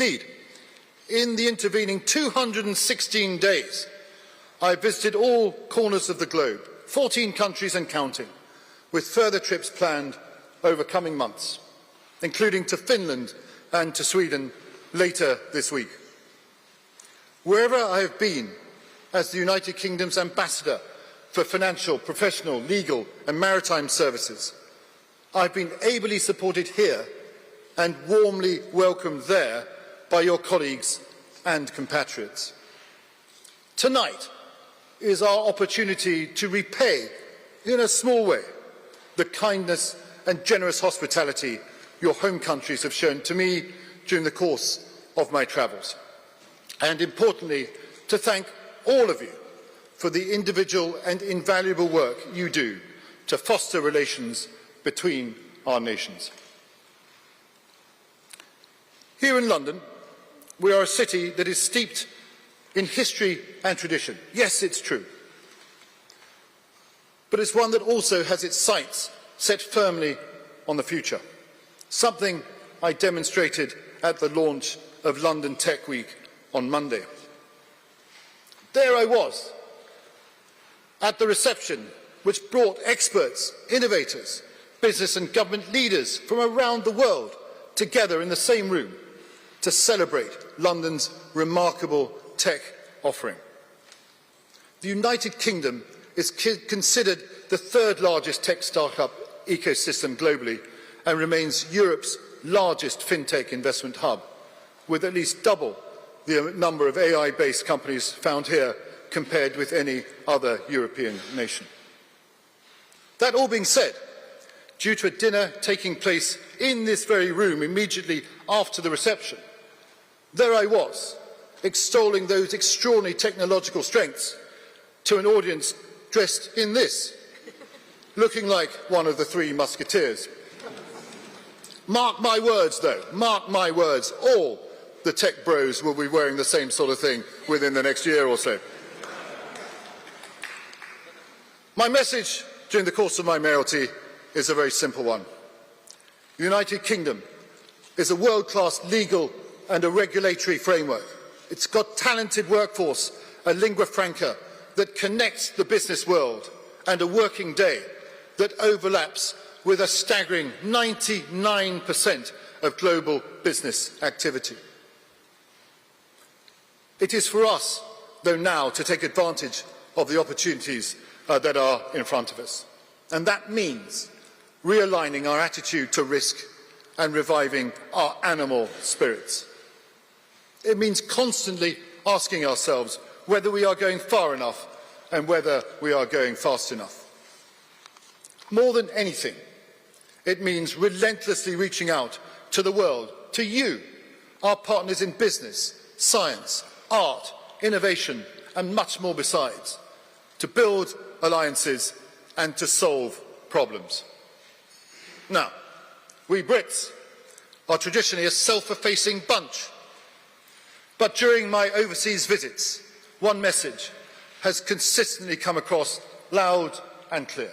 Indeed, in the intervening 216 days, I have visited all corners of the globe, 14 countries and counting, with further trips planned over coming months, including to Finland and to Sweden later this week. Wherever I have been as the United Kingdom's ambassador for financial, professional, legal and maritime services, I have been ably supported here and warmly welcomed there by your colleagues and compatriots. Tonight is our opportunity to repay, in a small way, the kindness and generous hospitality your home countries have shown to me during the course of my travels. And importantly, to thank all of you for the individual and invaluable work you do to foster relations between our nations. Here in London, we are a city that is steeped in history and tradition. Yes, it's true. But it's one that also has its sights set firmly on the future, something I demonstrated at the launch of London Tech Week on Monday. There I was, at the reception which brought experts, innovators, business and government leaders from around the world together in the same room to celebrate London's remarkable tech offering. The United Kingdom is considered the third largest tech startup ecosystem globally and remains Europe's largest fintech investment hub, with at least double the number of AI-based companies found here compared with any other European nation. That all being said, due to a dinner taking place in this very room immediately after the reception, there I was, extolling those extraordinary technological strengths to an audience dressed in this, looking like one of the Three Musketeers. Mark my words, though, mark my words, all the tech bros will be wearing the same sort of thing within the next year or so. My message during the course of my mayoralty is a very simple one. The United Kingdom is a world-class legal and a regulatory framework. It's got talented workforce, a lingua franca that connects the business world, and a working day that overlaps with a staggering 99% of global business activity. It is for us, though, now to take advantage of the opportunities that are in front of us. And that means realigning our attitude to risk and reviving our animal spirits. It means constantly asking ourselves whether we are going far enough and whether we are going fast enough. More than anything, it means relentlessly reaching out to the world, to you, our partners in business, science, art, innovation, and much more besides, to build alliances and to solve problems. Now, we Brits are traditionally a self-effacing bunch, but during my overseas visits, one message has consistently come across loud and clear: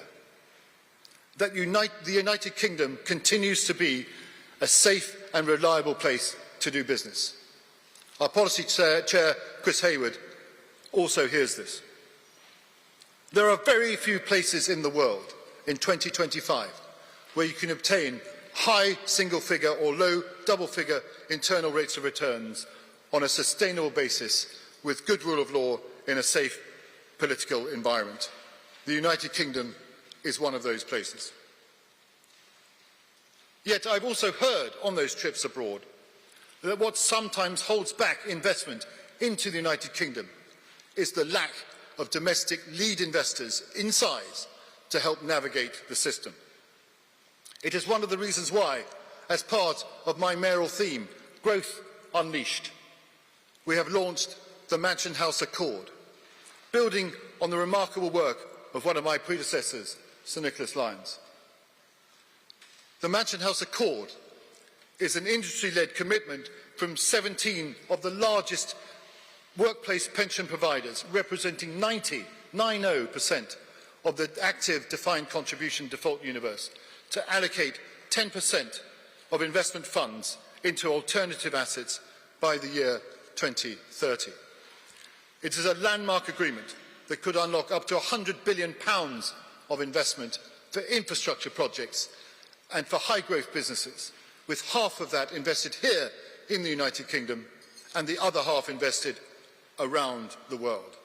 that the United Kingdom continues to be a safe and reliable place to do business. Our policy chair, Chris Hayward, also hears this. There are very few places in the world in 2025 where you can obtain high single-figure or low double-figure internal rates of returns on a sustainable basis with good rule of law in a safe political environment. The United Kingdom is one of those places. Yet I've also heard on those trips abroad that what sometimes holds back investment into the United Kingdom is the lack of domestic lead investors in size to help navigate the system. It is one of the reasons why, as part of my mayoral theme, Growth Unleashed, we have launched the Mansion House Accord, building on the remarkable work of one of my predecessors, Sir Nicholas Lyons. The Mansion House Accord is an industry-led commitment from 17 of the largest workplace pension providers, representing 90% of the active defined contribution default universe, to allocate 10% of investment funds into alternative assets by the year 2030. It is a landmark agreement that could unlock up to £100 billion of investment for infrastructure projects and for high-growth businesses, with half of that invested here in the United Kingdom and the other half invested around the world.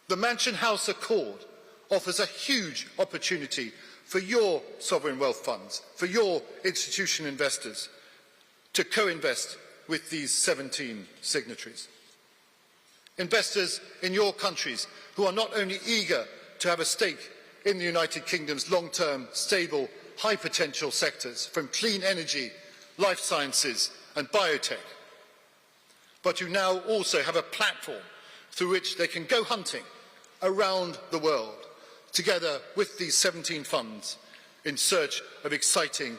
The Mansion House Accord offers a huge opportunity for your sovereign wealth funds, for your institutional investors, to co-invest with these 17 signatories. Investors in your countries who are not only eager to have a stake in the United Kingdom's long-term, stable, high-potential sectors from clean energy, life sciences and biotech, but who now also have a platform through which they can go hunting around the world, together with these 17 funds, in search of exciting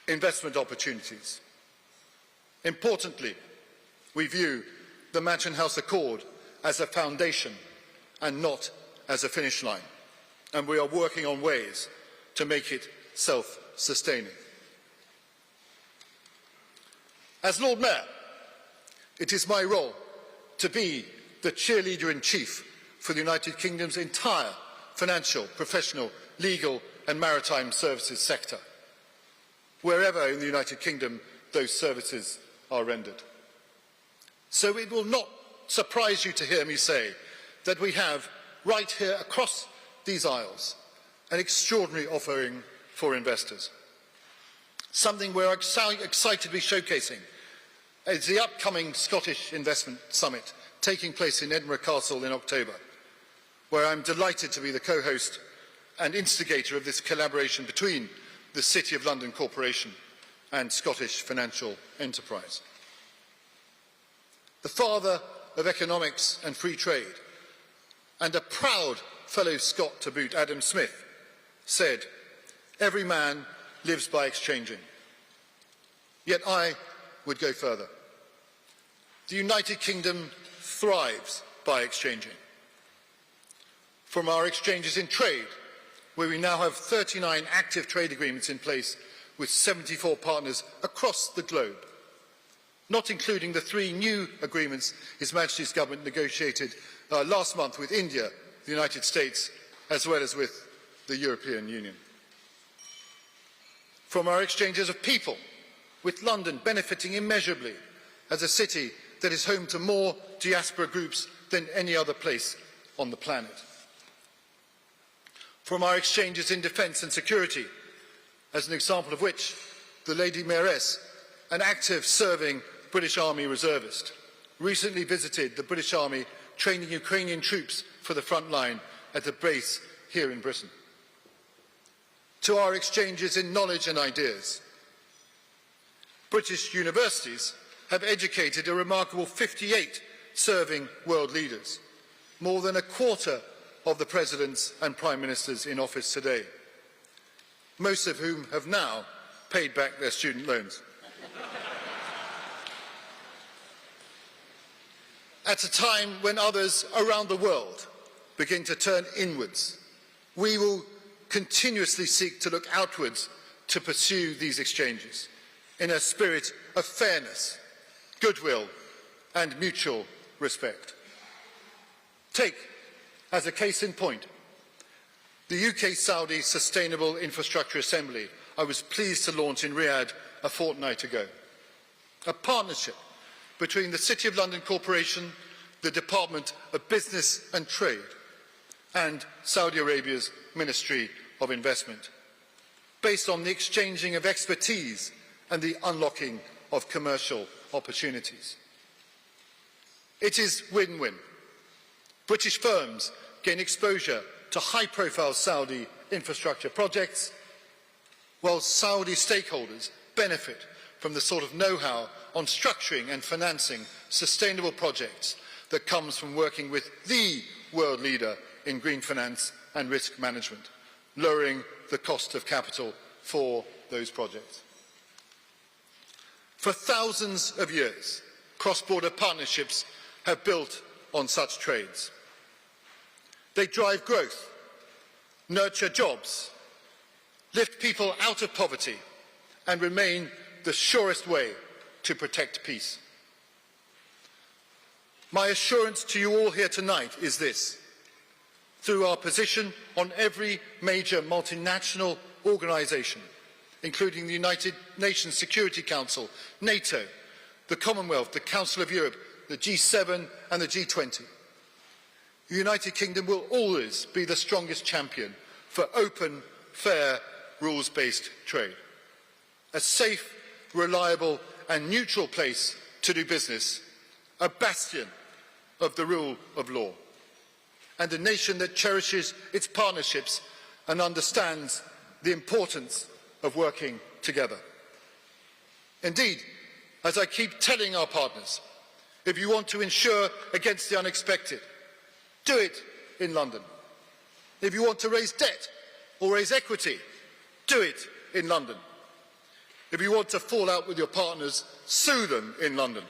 investment opportunities. Importantly, we view the Mansion House Accord as a foundation and not as a finish line, and we are working on ways to make it self-sustaining. As Lord Mayor, it is my role to be the cheerleader-in-chief for the United Kingdom's entire financial, professional, legal and maritime services sector, wherever in the United Kingdom those services are rendered. So it will not surprise you to hear me say that we have, right here across these aisles, an extraordinary offering for investors. Something we're excitedly showcasing is the upcoming Scottish Investment Summit taking place in Edinburgh Castle in October, where I'm delighted to be the co-host and instigator of this collaboration between the City of London Corporation and Scottish Financial Enterprise. The father of economics and free trade, and a proud fellow Scot to boot, Adam Smith, said, "Every man lives by exchanging." Yet I would go further. The United Kingdom thrives by exchanging. From our exchanges in trade, where we now have 39 active trade agreements in place with 74 partners across the globe, not including the 3 new agreements His Majesty's Government negotiated last month with India, the United States, as well as with the European Union. From our exchanges of people, with London benefiting immeasurably as a city that is home to more diaspora groups than any other place on the planet. From our exchanges in defence and security, as an example of which, the Lady Mayoress, an active serving British Army reservist, recently visited the British Army training Ukrainian troops for the front line at a base here in Britain. To our exchanges in knowledge and ideas. British universities have educated a remarkable 58 serving world leaders, more than a quarter of the presidents and prime ministers in office today, most of whom have now paid back their student loans. At a time when others around the world begin to turn inwards, we will continuously seek to look outwards to pursue these exchanges in a spirit of fairness, goodwill and mutual respect. Take, as a case in point, the UK-Saudi Sustainable Infrastructure Assembly I was pleased to launch in Riyadh a fortnight ago. A partnership between the City of London Corporation, the Department of Business and Trade, and Saudi Arabia's Ministry of Investment, based on the exchanging of expertise and the unlocking of commercial opportunities. It is win-win. British firms gain exposure to high-profile Saudi infrastructure projects, while Saudi stakeholders benefit from the sort of know-how on structuring and financing sustainable projects that comes from working with the world leader in green finance and risk management, lowering the cost of capital for those projects. For thousands of years, cross-border partnerships have built on such trades. They drive growth, nurture jobs, lift people out of poverty, and remain the surest way to protect peace. My assurance to you all here tonight is this. Through our position on every major multinational organisation, including the United Nations Security Council, NATO, the Commonwealth, the Council of Europe, the G7 and the G20, the United Kingdom will always be the strongest champion for open, fair, rules-based trade. A safe, reliable and neutral place to do business, a bastion of the rule of law, and a nation that cherishes its partnerships and understands the importance of working together. Indeed, as I keep telling our partners, if you want to insure against the unexpected, do it in London. If you want to raise debt or raise equity, do it in London. If you want to fall out with your partners, sue them in London.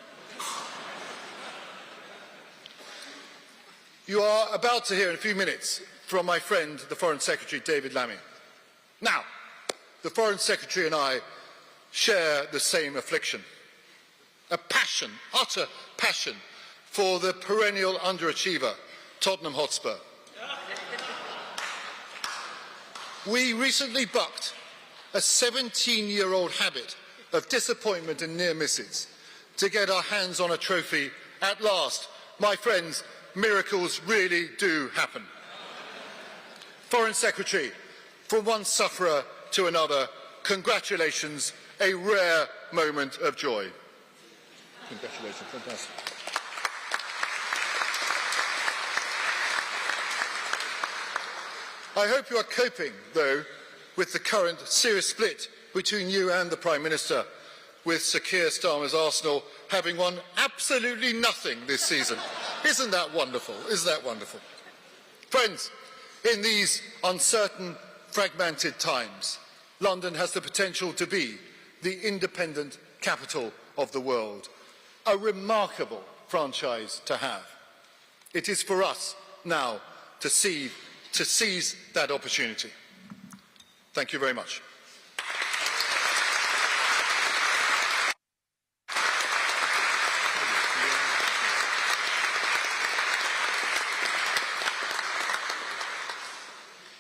You are about to hear in a few minutes from my friend, the Foreign Secretary, David Lammy. Now, the Foreign Secretary and I share the same affliction. A passion, utter passion, for the perennial underachiever, Tottenham Hotspur. We recently bucked a 17-year-old habit of disappointment and near misses to get our hands on a trophy at last. My friends, miracles really do happen. Foreign Secretary, from one sufferer to another, congratulations, a rare moment of joy. Congratulations, fantastic. I hope you are coping, though, with the current serious split between you and the Prime Minister, with Sir Keir Starmer's Arsenal having won absolutely nothing this season. Isn't that wonderful? Isn't that wonderful? Friends, in these uncertain, fragmented times, London has the potential to be the independent capital of the world. A remarkable franchise to have. It is for us now to seize that opportunity. Thank you very much.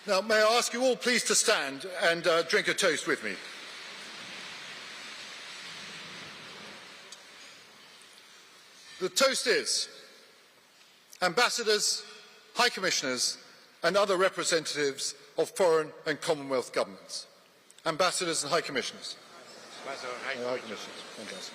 Now, may I ask you all please to stand and drink a toast with me. The toast is, ambassadors, high commissioners and other representatives of foreign and Commonwealth governments. Ambassadors and high commissioners. High commissioners. Fantastic.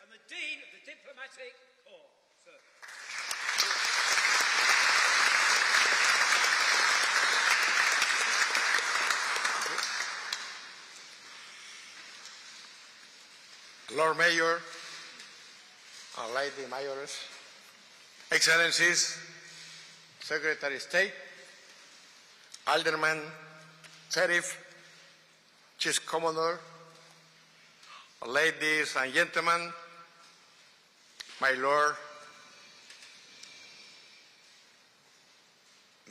And the Dean of the Diplomatic Corps, sir. Lord Mayor, and Lady Mayors, Excellencies, Secretary of State, Alderman, Sheriff, Chief Commodore, ladies and gentlemen, my Lord,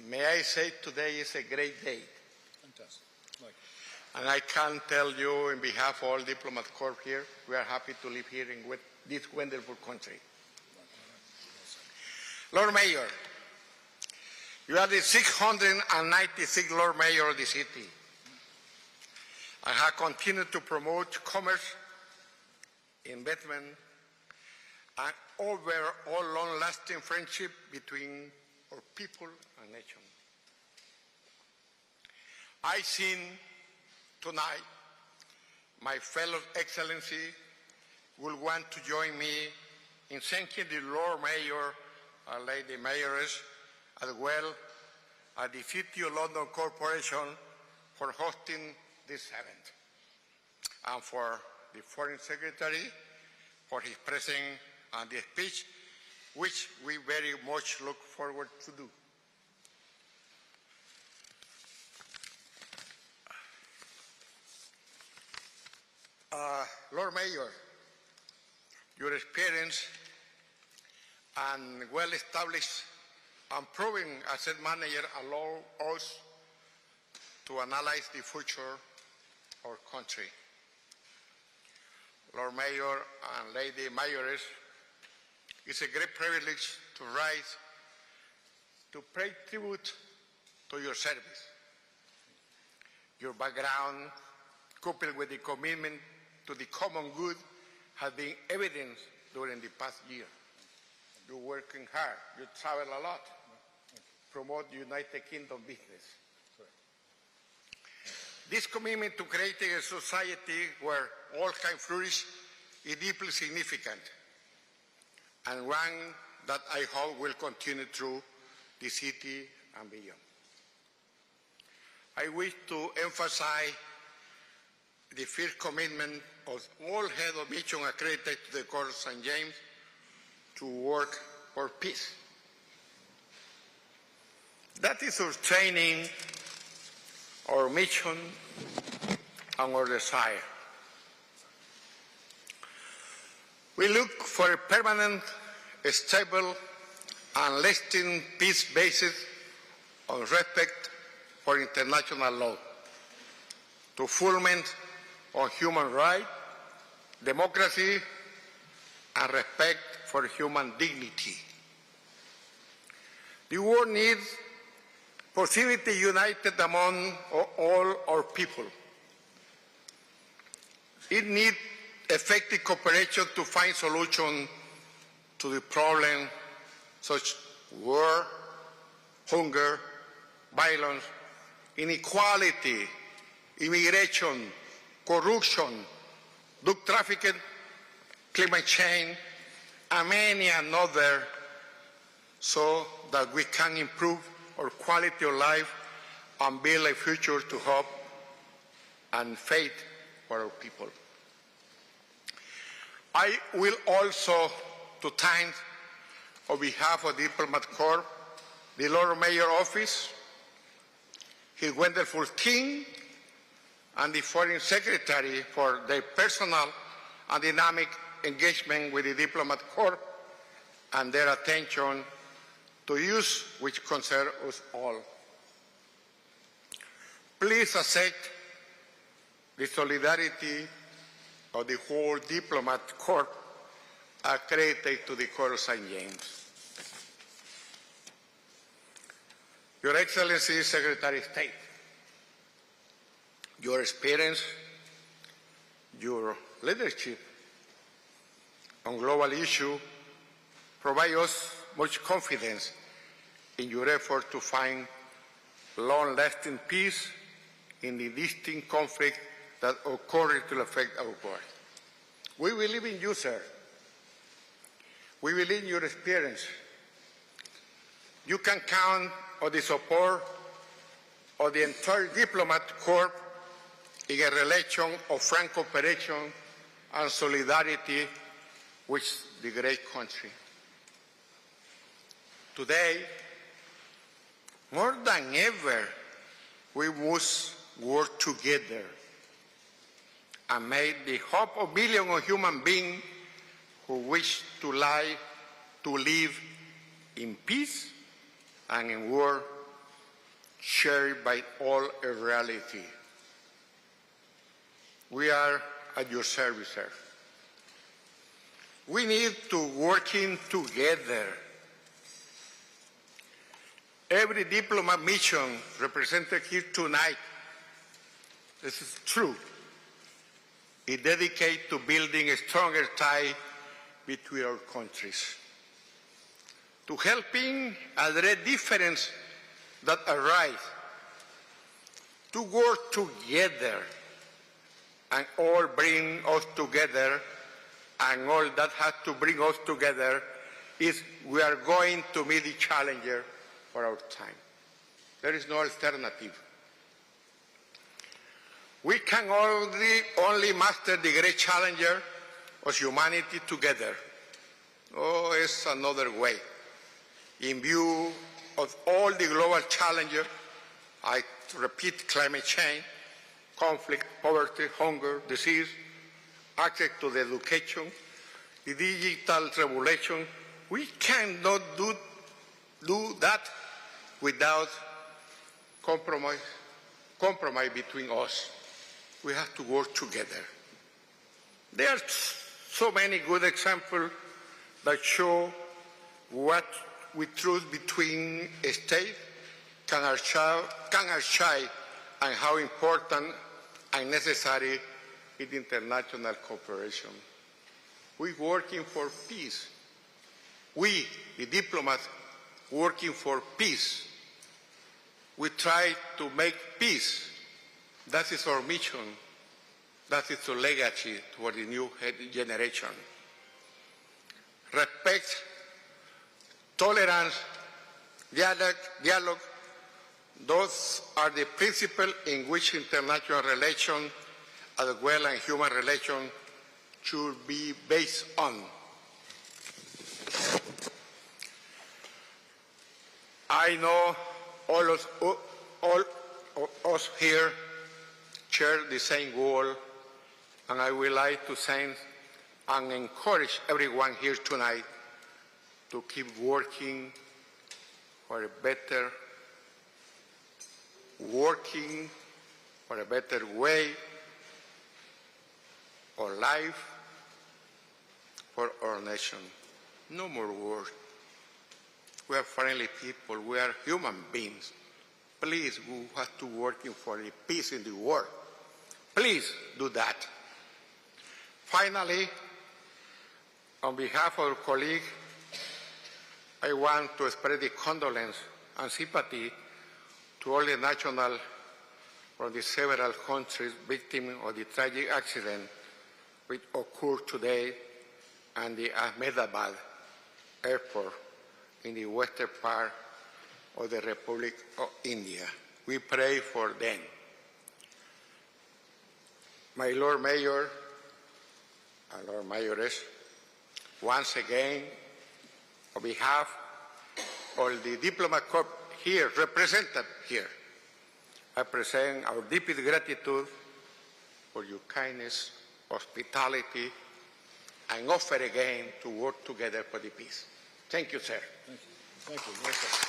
may I say today is a great day. Fantastic. And I can tell you, in behalf of all Diplomat Corps here, we are happy to live here in this wonderful country. Lord Mayor, you are the 696th Lord Mayor of the city. I have continued to promote commerce, investment, and overall long-lasting friendship between our people and nation. I seen tonight my fellow Excellency will want to join me in thanking the Lord Mayor and Lady Mayoress, as well as the City of London Corporation for hosting this event, and for the Foreign Secretary for his presence and the speech, which we very much look forward to do. Lord Mayor, your experience and well-established and proven asset manager allow us to analyze the future of our country. Lord Mayor and Lady Mayoress, it's a great privilege to rise to pay tribute to your service. Your background, coupled with the commitment to the common good, has been evidenced during the past year. You're working hard, you travel a lot, promote United Kingdom business. This commitment to creating a society where all can flourish is deeply significant, and one that I hope will continue through the city and beyond. I wish to emphasize the first commitment of all heads of mission accredited to the Court of St. James to work for peace. That is our training, our mission, and our desire. We look for a permanent, stable, and lasting peace based on respect for international law, to fulfillment on human rights, democracy, and respect for human dignity. The world needs prosperity united among all our people. It needs effective cooperation to find solutions to the problems such as war, hunger, violence, inequality, immigration, corruption, drug trafficking, climate change, and many another, so that we can improve our quality of life and build a future to hope and faith for our people. I will also to thank, on behalf of the Diplomat Corps, the Lord Mayor Office, his wonderful team, and the Foreign Secretary for their personal and dynamic engagement with the Diplomat Corps and their attention to issues which concern us all. Please accept the solidarity of the whole Diplomat Corps accredited to the Court of St. James. Your Excellency, Secretary of State, your experience, your leadership on global issues provide us much confidence in your effort to find long-lasting peace in the distinct conflict that occurred to affect our world. We believe in you, sir. We believe in your experience. You can count on the support of the entire Diplomat Corps in a relation of frank cooperation and solidarity with the great country. Today, more than ever, we must work together and make the hope of millions of human beings who wish to live in peace and in war shared by all a reality. We are at your service, sir. We need to working together. Every diplomat mission represented here tonight, this is true, is dedicated to building a stronger tie between our countries, to helping address differences that arise, to work together and all bring us together, and all that has to bring us together is we are going to meet the challenger for our time. There is no alternative. We can only master the great challenger of humanity together. Oh, it's another way. In view of all the global challenges, I repeat, climate change, conflict, poverty, hunger, disease, access to the education, the digital revolution, we cannot do that without compromise between us. We have to work together. There are so many good examples that show what we truth between states can achieve and how important and necessary is international cooperation. We're working for peace. We, the diplomats, working for peace. We try to make peace. That is our mission. That is our legacy for the new generation. Respect, tolerance, dialogue, those are the principles in which international relations, as well as human relations, should be based on. I know all of us here share the same goal, and I would like to thank and encourage everyone here tonight to keep working for a better way of life for our nation. No more wars. We are friendly people. We are human beings. Please, we have to work for the peace in the world. Please do that. Finally, on behalf of our colleague, I want to express the condolence and sympathy to all the nationals from the several countries victims of the tragic accident which occurred today at the Ahmedabad airport in the western part of the Republic of India. We pray for them. My Lord Mayor and Lord Mayoress, once again, on behalf of the diplomat corps here, represented here, I present our deepest gratitude for your kindness, hospitality, and offer again to work together for the peace. Thank you, sir. Thank you. Thank you. Yes, sir.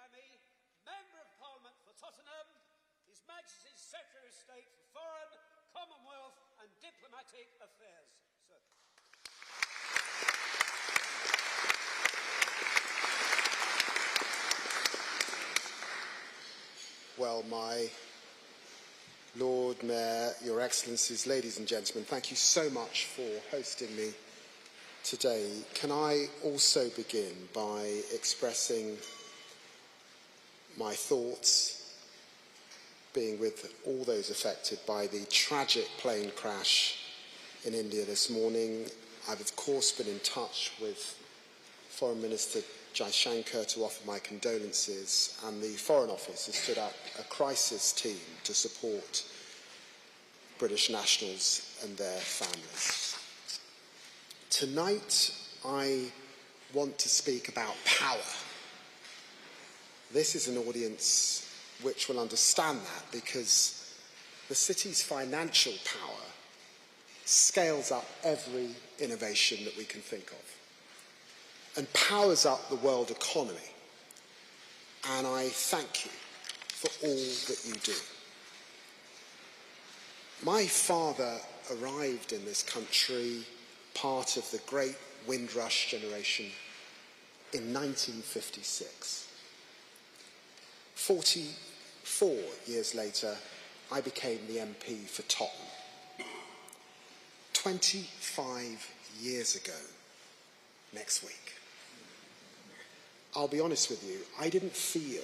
Lammy, Member of Parliament for Tottenham, His Majesty's Secretary of State for Foreign, Commonwealth and Diplomatic Affairs. Sir. Well, my Lord Mayor, Your Excellencies, ladies and gentlemen, thank you so much for hosting me today, can I also begin by expressing my thoughts, being with all those affected by the tragic plane crash in India this morning. I've of course been in touch with Foreign Minister Jaishankar to offer my condolences, and the Foreign Office has stood up a crisis team to support British nationals and their families. Tonight, I want to speak about power. This is an audience which will understand that, because the city's financial power scales up every innovation that we can think of and powers up the world economy. And I thank you for all that you do. My father arrived in this country, part of the great Windrush generation, in 1956. 44 years later, I became the MP for Tottenham. 25 years ago, next week. I'll be honest with you, I didn't feel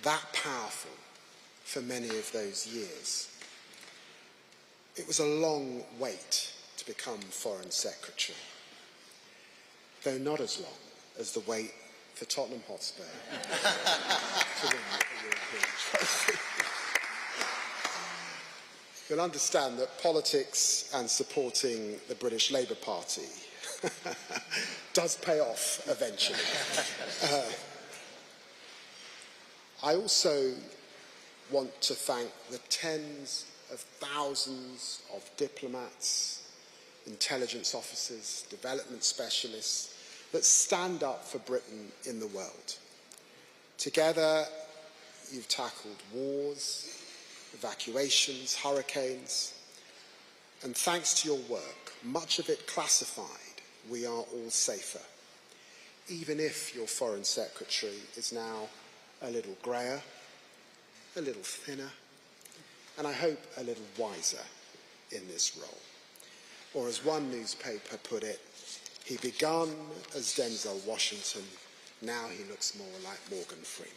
that powerful for many of those years. It was a long wait to become Foreign Secretary, though not as long as the wait for Tottenham Hotspur to win the European trophy. You'll understand that politics and supporting the British Labour Party does pay off eventually. I also want to thank the tens of thousands of diplomats, intelligence officers, development specialists that stand up for Britain in the world. Together, you've tackled wars, evacuations, hurricanes, and thanks to your work, much of it classified, we are all safer, even if your Foreign Secretary is now a little greyer, a little thinner, and I hope a little wiser in this role. Or as one newspaper put it, he begun as Denzel Washington, now he looks more like Morgan Freeman.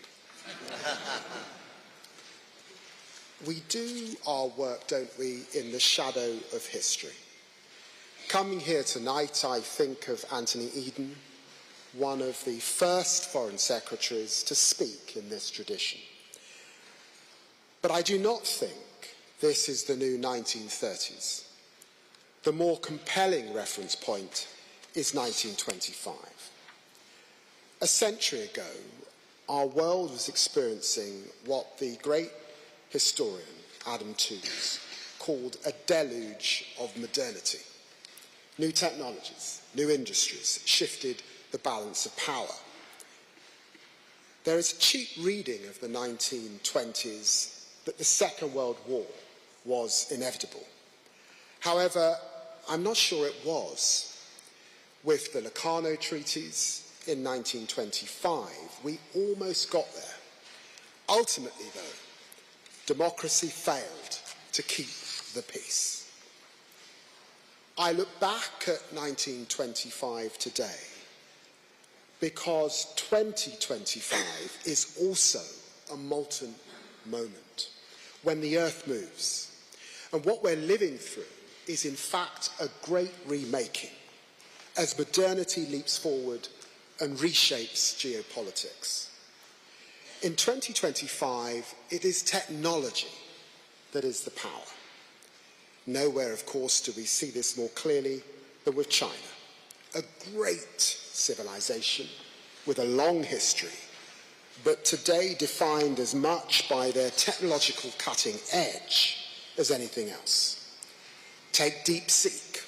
We do our work, don't we, in the shadow of history. Coming here tonight, I think of Anthony Eden, one of the first foreign secretaries to speak in this tradition. But I do not think this is the new 1930s. The more compelling reference point is 1925. A century ago, our world was experiencing what the great historian Adam Tooze called a deluge of modernity. New technologies, new industries shifted the balance of power. There is a cheap reading of the 1920s that the Second World War was inevitable. However, I'm not sure it was. With the Locarno treaties in 1925, we almost got there. Ultimately, though, democracy failed to keep the peace. I look back at 1925 today because 2025 is also a molten moment when the earth moves. And what we're living through is in fact a great remaking as modernity leaps forward and reshapes geopolitics. In 2025, it is technology that is the power. Nowhere, of course, do we see this more clearly than with China, a great civilization with a long history, but today defined as much by their technological cutting edge as anything else. Take DeepSeek,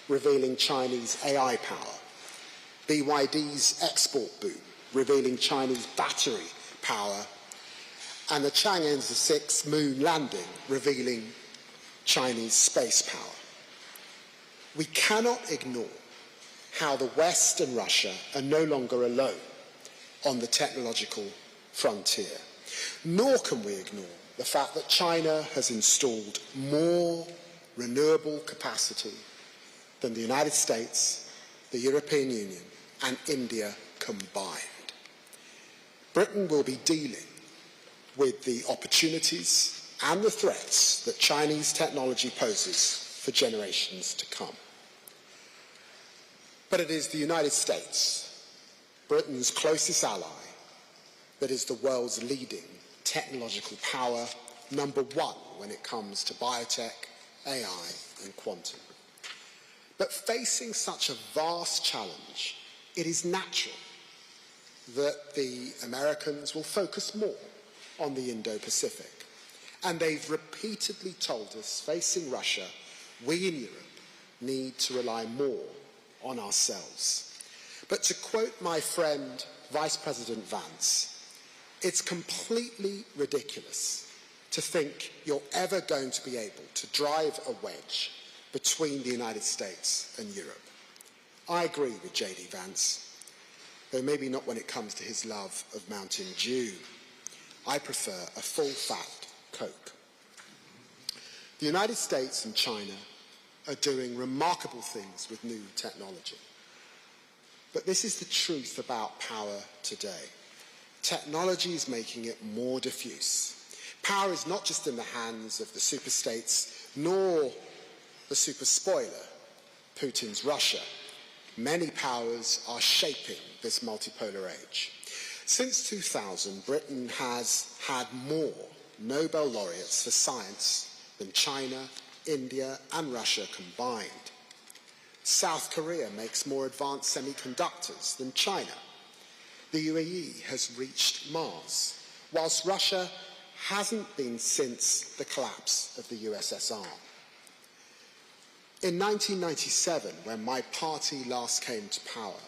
revealing Chinese AI power, BYD's export boom, revealing Chinese battery power, and the Chang'e 6 moon landing, revealing Chinese space power. We cannot ignore how the West and Russia are no longer alone on the technological frontier. Nor can we ignore the fact that China has installed more renewable capacity than the United States, the European Union and India combined. Britain will be dealing with the opportunities and the threats that Chinese technology poses for generations to come. But it is the United States, Britain's closest ally, that is the world's leading technological power, number one when it comes to biotech, AI and quantum. But facing such a vast challenge, it is natural that the Americans will focus more on the Indo-Pacific. And they've repeatedly told us, facing Russia, we in Europe need to rely more on ourselves. But to quote my friend, Vice President Vance, it's completely ridiculous to think you're ever going to be able to drive a wedge between the United States and Europe. I agree with J.D. Vance, though maybe not when it comes to his love of Mountain Dew. I prefer a full-fat Coke. The United States and China are doing remarkable things with new technology. But this is the truth about power today. Technology is making it more diffuse. Power is not just in the hands of the superstates, nor the super spoiler, Putin's Russia. Many powers are shaping this multipolar age. Since 2000, Britain has had more Nobel laureates for science than China, India and Russia combined. South Korea makes more advanced semiconductors than China. The UAE has reached Mars, whilst Russia hasn't been since the collapse of the USSR. In 1997, when my party last came to power,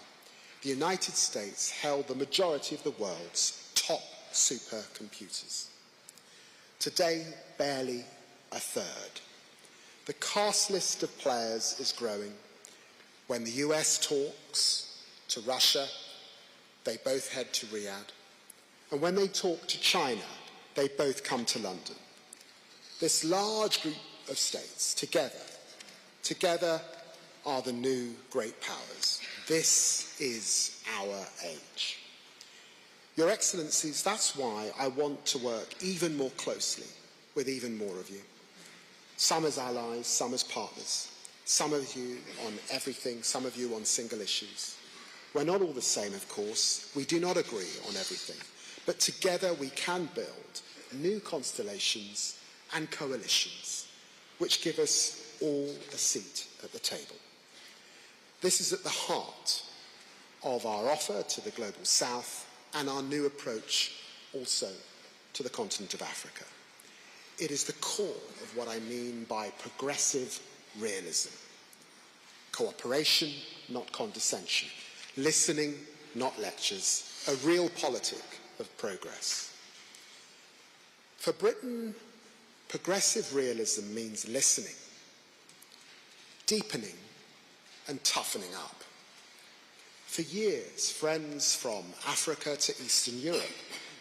the United States held the majority of the world's top supercomputers. Today, barely a third. The cast list of players is growing. When the US talks to Russia, they both head to Riyadh. And when they talk to China, they both come to London. This large group of states together are the new great powers. This is our age. Your Excellencies, that's why I want to work even more closely with even more of you. Some as allies, some as partners. Some of you on everything, some of you on single issues. We're not all the same, of course. We do not agree on everything. But together we can build new constellations and coalitions which give us all a seat at the table. This is at the heart of our offer to the Global South and our new approach also to the continent of Africa. It is the core of what I mean by progressive realism. Cooperation, not condescension. Listening, not lectures. A real politic of progress. For Britain, progressive realism means listening, deepening and toughening up. For years, friends from Africa to Eastern Europe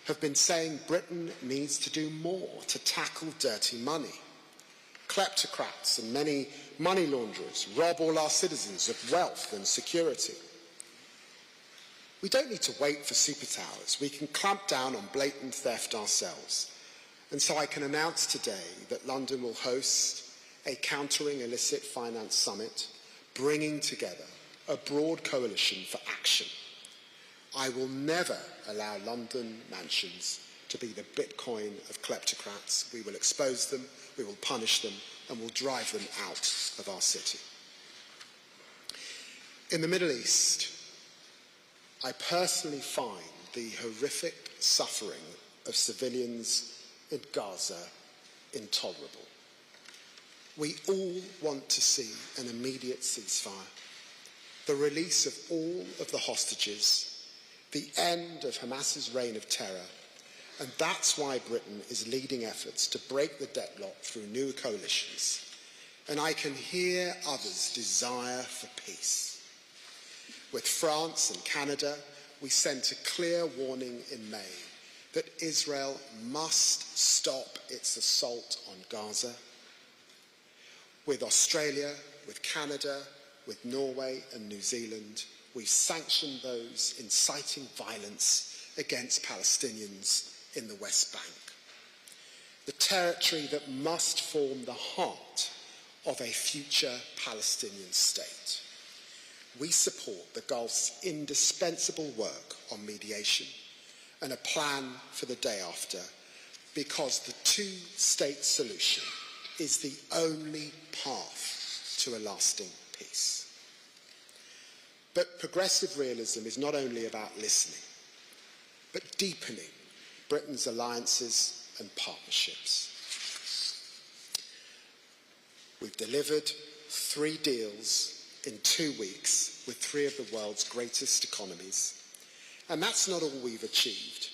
have been saying Britain needs to do more to tackle dirty money. Kleptocrats and many money launderers rob all our citizens of wealth and security. We don't need to wait for superpowers. We can clamp down on blatant theft ourselves. And so I can announce today that London will host a Countering Illicit Finance Summit, bringing together a broad coalition for action. I will never allow London mansions to be the Bitcoin of kleptocrats. We will expose them, we will punish them, and will drive them out of our city. In the Middle East, I personally find the horrific suffering of civilians in Gaza intolerable. We all want to see an immediate ceasefire, the release of all of the hostages, the end of Hamas's reign of terror, and that's why Britain is leading efforts to break the deadlock through new coalitions. And I can hear others' desire for peace. With France and Canada, we sent a clear warning in May that Israel must stop its assault on Gaza. With Australia, with Canada, with Norway and New Zealand, we've sanctioned those inciting violence against Palestinians in the West Bank. The territory that must form the heart of a future Palestinian state. We support the Gulf's indispensable work on mediation and a plan for the day after, because the two-state solution is the only path to a lasting peace. But progressive realism is not only about listening, but deepening Britain's alliances and partnerships. We've delivered 3 deals in 2 weeks with 3 of the world's greatest economies. And that's not all we've achieved.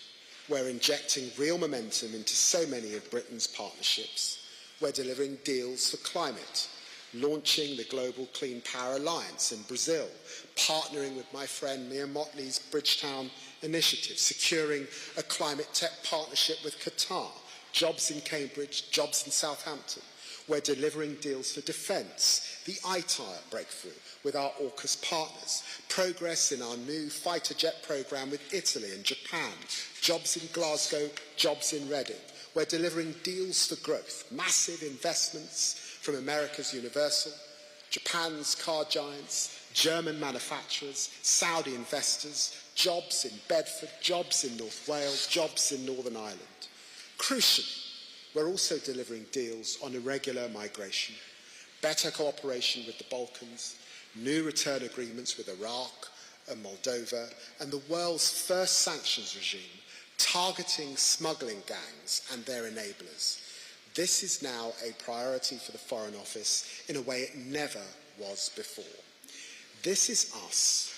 We're injecting real momentum into so many of Britain's partnerships. We're delivering deals for climate, launching the Global Clean Power Alliance in Brazil, partnering with my friend Mia Motley's Bridgetown initiative, securing a climate tech partnership with Qatar, jobs in Cambridge, jobs in Southampton. We're delivering deals for defence, the ITAR breakthrough with our AUKUS partners, progress in our new fighter jet programme with Italy and Japan, jobs in Glasgow, jobs in Reading. We're delivering deals for growth, massive investments from America's Universal, Japan's car giants, German manufacturers, Saudi investors, jobs in Bedford, jobs in North Wales, jobs in Northern Ireland. Crucially, we're also delivering deals on irregular migration, better cooperation with the Balkans, new return agreements with Iraq and Moldova, and the world's first sanctions regime targeting smuggling gangs and their enablers. This is now a priority for the Foreign Office in a way it never was before. This is us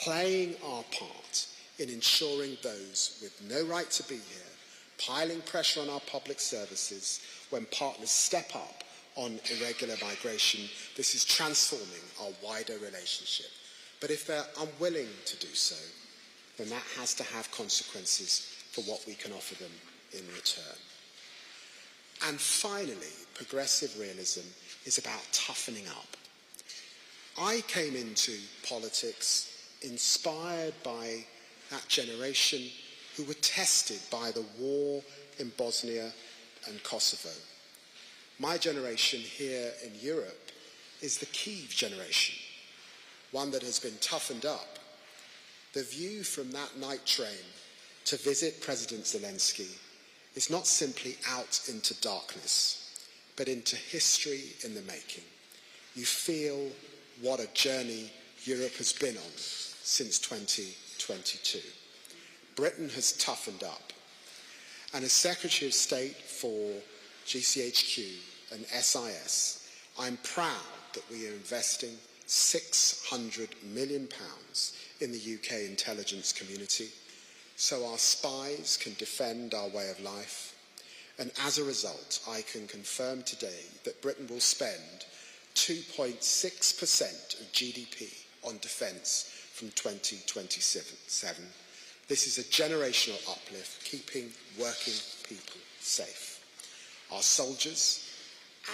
playing our part in ensuring those with no right to be here, piling pressure on our public services when partners step up on irregular migration. This is transforming our wider relationship. But if they're unwilling to do so, then that has to have consequences for what we can offer them in return. And finally, progressive realism is about toughening up. I came into politics inspired by that generation who were tested by the war in Bosnia and Kosovo. My generation here in Europe is the Kyiv generation, one that has been toughened up. The view from that night train to visit President Zelensky is not simply out into darkness, but into history in the making. You feel what a journey Europe has been on since 2022. Britain has toughened up. And as Secretary of State for GCHQ and SIS, I'm proud that we are investing £600 million in the UK intelligence community so our spies can defend our way of life. And as a result, I can confirm today that Britain will spend 2.6% of GDP on defence from 2027. This is a generational uplift, keeping working people safe. Our soldiers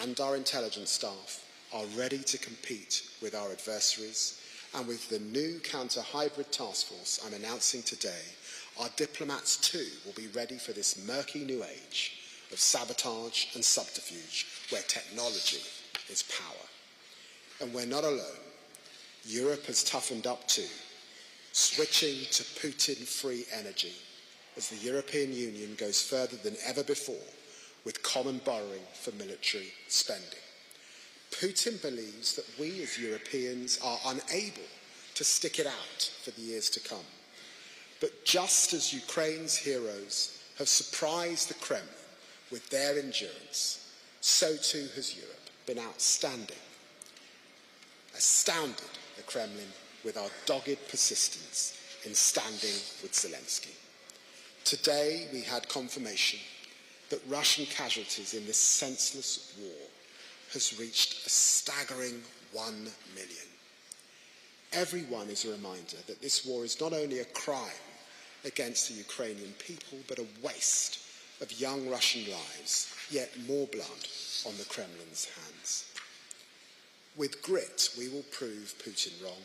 and our intelligence staff are ready to compete with our adversaries, and with the new counter-hybrid task force I'm announcing today, our diplomats too will be ready for this murky new age of sabotage and subterfuge where technology is power. And we're not alone. Europe has toughened up too, switching to Putin-free energy as the European Union goes further than ever before with common borrowing for military spending. Putin believes that we as Europeans are unable to stick it out for the years to come. But just as Ukraine's heroes have surprised the Kremlin with their endurance, so too has Europe been astounded the Kremlin with our dogged persistence in standing with Zelensky. Today we had confirmation that Russian casualties in this senseless war has reached a staggering 1 million. Everyone is a reminder that this war is not only a crime against the Ukrainian people, but a waste of young Russian lives, yet more blood on the Kremlin's hands. With grit, we will prove Putin wrong.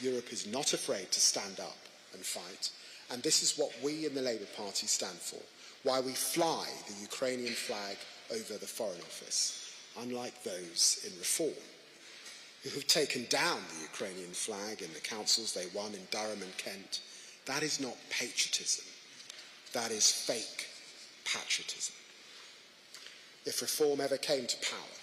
Europe is not afraid to stand up and fight. And this is what we in the Labour Party stand for, why we fly the Ukrainian flag over the Foreign Office, unlike those in Reform, who have taken down the Ukrainian flag in the councils they won in Durham and Kent. That is not patriotism. That is fake patriotism. If Reform ever came to power,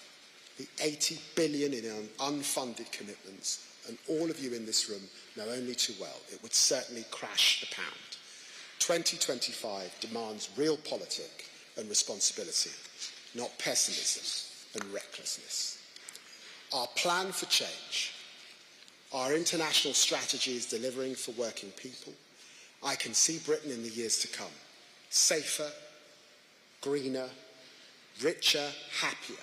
the 80 billion in unfunded commitments, and all of you in this room know only too well, it would certainly crash the pound. 2025 demands real politic and responsibility, not pessimism and recklessness. Our plan for change, our international strategy is delivering for working people. I can see Britain in the years to come, safer, greener, richer, happier,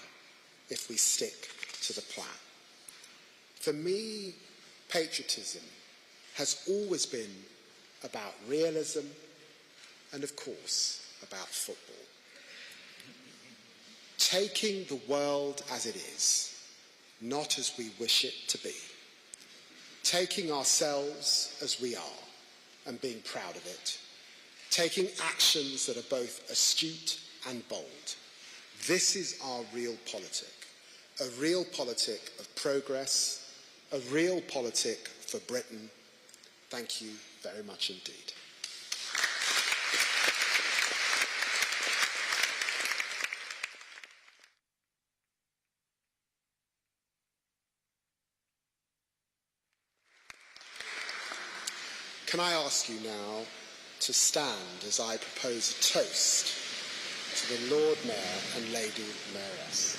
if we stick to the plan. For me, patriotism has always been about realism and, of course, about football. Taking the world as it is, not as we wish it to be. Taking ourselves as we are and being proud of it. Taking actions that are both astute and bold. This is our real politic. A real politic of progress, a real politic for Britain. Thank you very much indeed. Can I ask you now to stand as I propose a toast to the Lord Mayor and Lady Mayoress.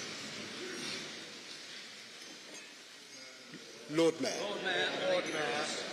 Lord Mayor. Lord Mayor. Lord Mayor.